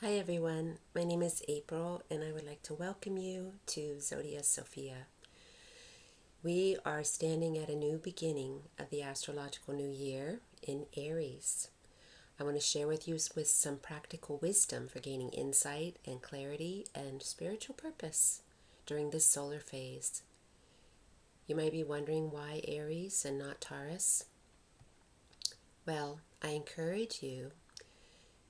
Hi everyone, my name is April and I would like to welcome you to ZodiaSophia. We are standing at a new beginning of the astrological new year in Aries. I want to share with you with some practical wisdom for gaining insight and clarity and spiritual purpose during this solar phase. You might be wondering why Aries and not Taurus. Well, I encourage you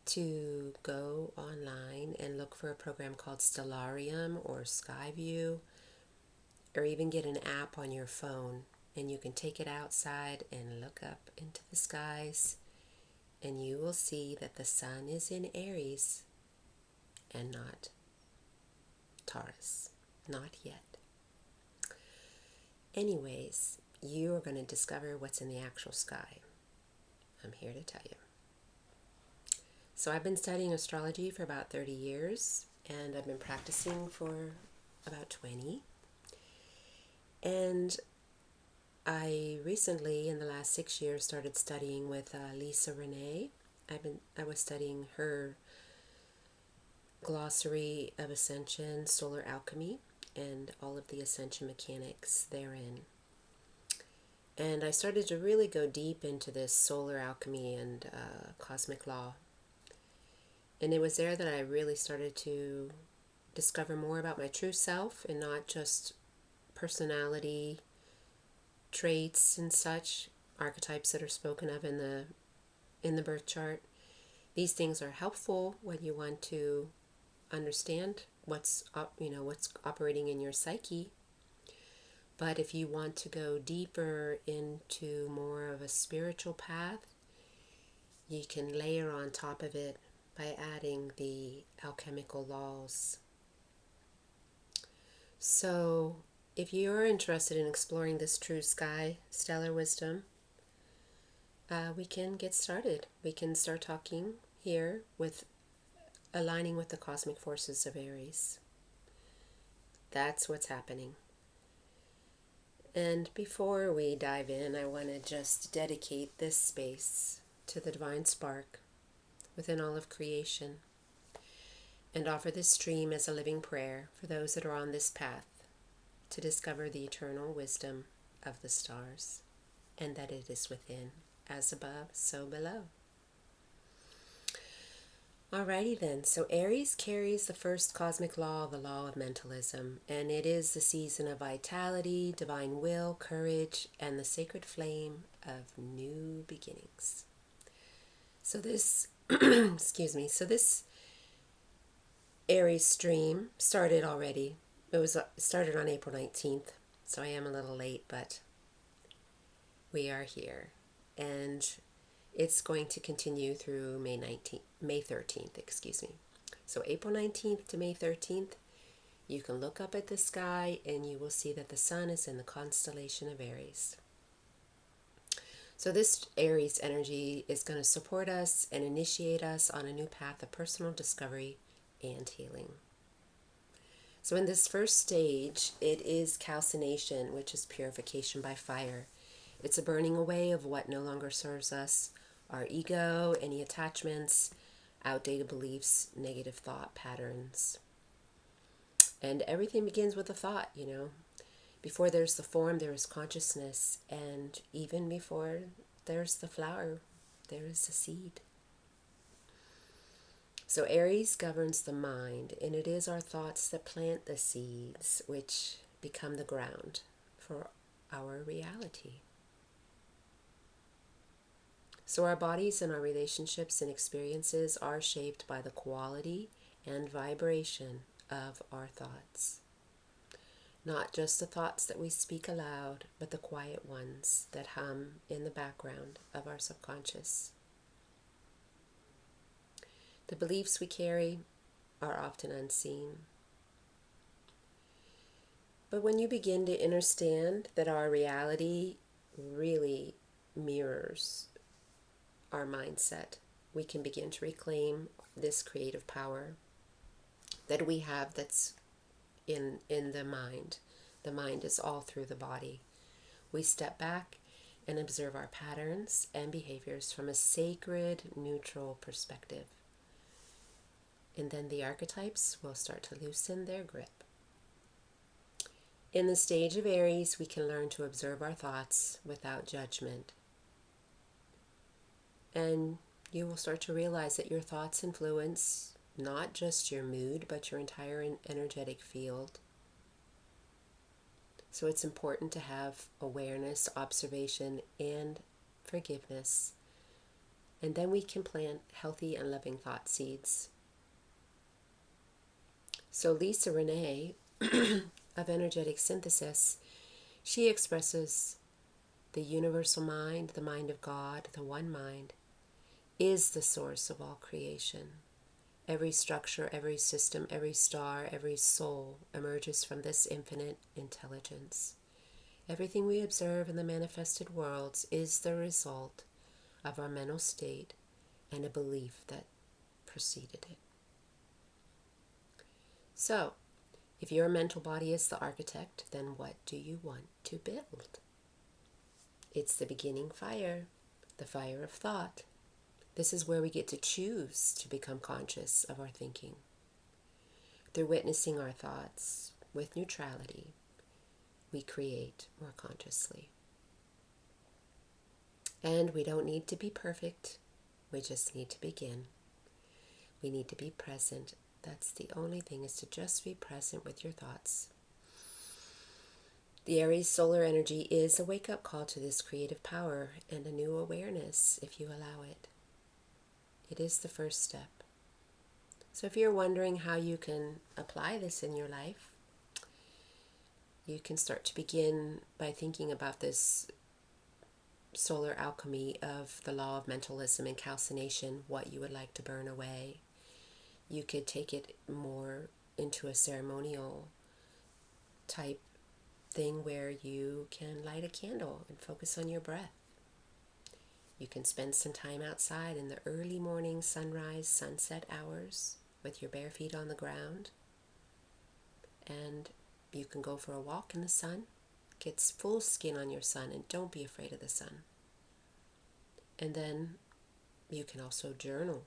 to go online and look for a program called Stellarium or Skyview, or even get an app on your phone, and you can take it outside and look up into the skies, and you will see that the sun is in Aries and not Taurus. Not yet. Anyways, you are going to discover what's in the actual sky. I'm here to tell you. So I've been studying astrology for about 30 years, and I've been practicing for about 20. And I recently, in the last 6 years, started studying with Lisa Renee. I was studying her glossary of ascension, Solar Alchemy, and all of the ascension mechanics therein. And I started to really go deep into this solar alchemy and cosmic law. And it was there that I really started to discover more about my true self and not just personality traits and such, archetypes that are spoken of in the birth chart. These things are helpful when you want to understand what's operating in your psyche. But if you want to go deeper into more of a spiritual path, you can layer on top of it by adding the alchemical laws. So, if you're interested in exploring this true sky stellar wisdom, we can get started. We can start talking here with aligning with the cosmic forces of Aries. That's what's happening. And before we dive in, I want to just dedicate this space to the divine spark within all of creation and offer this stream as a living prayer for those that are on this path to discover the eternal wisdom of the stars, and that it is within, as above, so below. Alrighty then, so Aries carries the first cosmic law, the Law of Mentalism, and it is the season of vitality, divine will, courage, and the sacred flame of new beginnings. So this, this Aries stream started already. It started on April 19th, so I am a little late, but we are here. And it's going to continue through May 13th, So April 19th to May 13th, you can look up at the sky and you will see that the sun is in the constellation of Aries. So this Aries energy is going to support us and initiate us on a new path of personal discovery and healing. So in this first stage, it is calcination, which is purification by fire. It's a burning away of what no longer serves us, our ego, any attachments, outdated beliefs, negative thought patterns. And everything begins with a thought, Before there's the form, there is consciousness. And even before there's the flower, there is the seed. So Aries governs the mind, and it is our thoughts that plant the seeds, which become the ground for our reality. So our bodies and our relationships and experiences are shaped by the quality and vibration of our thoughts. Not just the thoughts that we speak aloud, but the quiet ones that hum in the background of our subconscious. The beliefs we carry are often unseen. But when you begin to understand that our reality really mirrors our mindset, we can begin to reclaim this creative power that we have that's in the mind. The mind is all through the body. We step back and observe our patterns and behaviors from a sacred, neutral perspective. and then the archetypes will start to loosen their grip. In the stage of Aries, we can learn to observe our thoughts without judgment. And you will start to realize that your thoughts influence not just your mood, but your entire energetic field. So it's important to have awareness, observation, and forgiveness. And then we can plant healthy and loving thought seeds. So Lisa Renee of Energetic Synthesis, she expresses the universal mind, the mind of God, the one mind, is the source of all creation. Every structure, every system, every star, every soul emerges from this infinite intelligence. Everything we observe in the manifested worlds is the result of our mental state and a belief that preceded it. So, if your mental body is the architect, then what do you want to build? It's the beginning fire, the fire of thought. This is where we get to choose to become conscious of our thinking. Through witnessing our thoughts with neutrality, we create more consciously. And we don't need to be perfect. We just need to begin. We need to be present. That's the only thing, is to just be present with your thoughts. The Aries solar energy is a wake-up call to this creative power and a new awareness if you allow it. It is the first step. So if you're wondering how you can apply this in your life, you can start to begin by thinking about this solar alchemy of the law of mentalism and calcination, what you would like to burn away. You could take it more into a ceremonial type thing where you can light a candle and focus on your breath. You can spend some time outside in the early morning sunrise, sunset hours with your bare feet on the ground. And you can go for a walk in the sun. Get full skin on your sun and don't be afraid of the sun. And then you can also journal.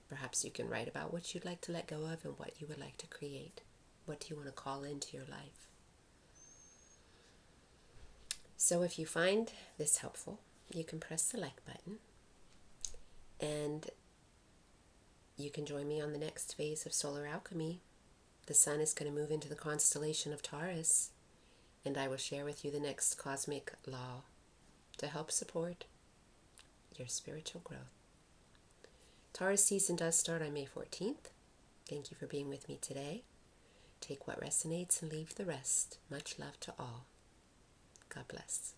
Perhaps you can write about what you'd like to let go of and what you would like to create. What do you want to call into your life? So if you find this helpful, you can press the like button, and you can join me on the next phase of solar alchemy. The sun is going to move into the constellation of Taurus, and I will share with you the next cosmic law to help support your spiritual growth. Taurus season does start on May 14th. Thank you for being with me today. Take what resonates and leave the rest. Much love to all. God bless.